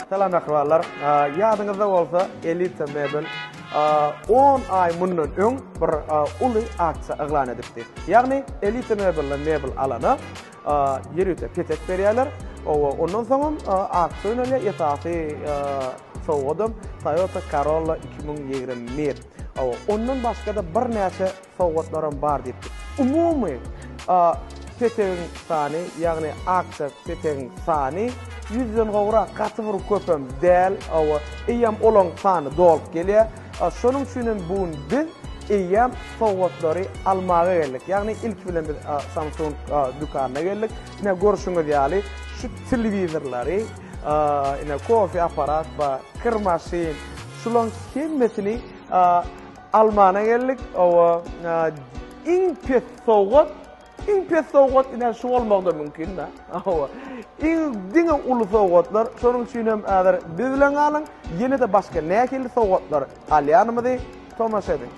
Selam akrabalar. Yadınızda olsa Elite Mebel 10 ay bundan öň bir uly aksiya eğlan edipdi. Ýagny Elite Mebel alana ýerüte petek berýärler. Ondan soň aksiýa öňe ýetasy sowgadym Toyota Corolla 2021. Ondan başga da bir näçe sowgatlarym bar diýipdi. Umumy petegiň sany, ýagny aksiya petegiň sany 100'den gowra gatyr köpem däl, eýem olan sany dolup gelýär. Şonuň üçin bu biz eýem sowgatlary almaga geldik. Ýagny ilk bilen biz Samsung dükanyna geldik. Ine görüşüňiz ýaly şu telewizorlary, ine kofe aparat we kırmaşyn şulan hemmetini almana geldik. İň pes sowgat ine şu bolmagda mümkin da. Diňe uly sowgatlar, şonuň üçin hem äzer biz bilen alyň, ýene de başga näkeli sowgatlar alýanmydy? Tomaşa edin.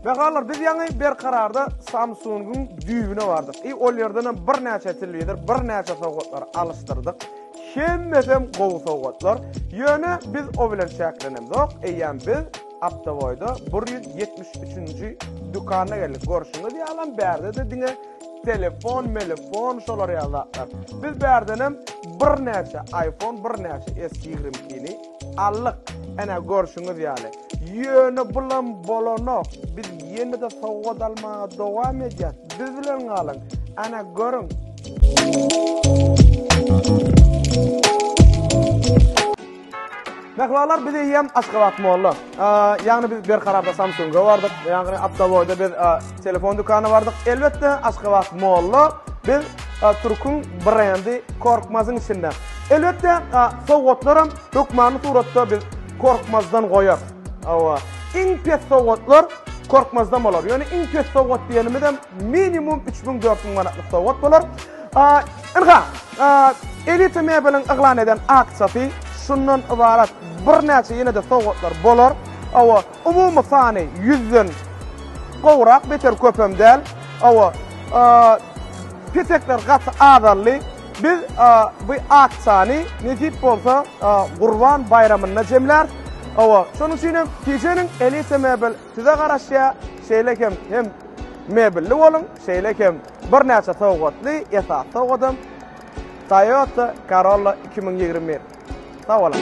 Bagalar biz ýa-ni bir kararda Samsung'un düýbüne bardyk. Ol ýerden bir näçe telewizor, bir näçe sowgatlar alışdyrdyk. Hemmetem gowy sowgatlar. Ýöne biz o bilen şäklenendik. Eýem biz Aptaboyda 173-nji dükanyna geldik. Görüşüňiz ýalan bärde de diňe telefon şolar ýazatlar. Biz bärdenem bir näçe iPhone, bir näçe S22'ni allyk. Ana görüşüňiz ýaly. Ýöne bilen bolanok. Biz ýene de sowgat almaga dowam edýär. Biz bilen galyň. Ana görüň. Mehmanlar biz ýem Aşgabat molla. Ýagny biz bir kararda Samsung'a bardyk. Ýagny Aptaboyda biz telefon dükanyna bardyk. Elbetde Aşgabat molla biz Türk'ün brendi Korkmaz'ın içinde. Elbetde sowgatlarym dökmany suratda biz Korkmaz'dan goýar. Iň pes sowgatlar Korkmaz'dan bolar. Ýöne iň pes sowgat diýenimde minimum 3000-4000 manatlyk sowgat bolar. Elite Mebel'in eglan eden aksiýasy şundan ibarat bir näçe ýene de sowgatlar bolar. Umumy sany 100'den gowrak beter köpem däl. Petekler gaty azarly. Biz bu aksiýany nesip bolsa Gurban bayramyna jemler. Şonuň üçin keşeniň Elite Mebel size garaşýa şeýlekem hem mebelli bolun, şeýlekem bir näçe sowgatly ýa-da sowgadym Toyota Corolla 2021. Sağ olun.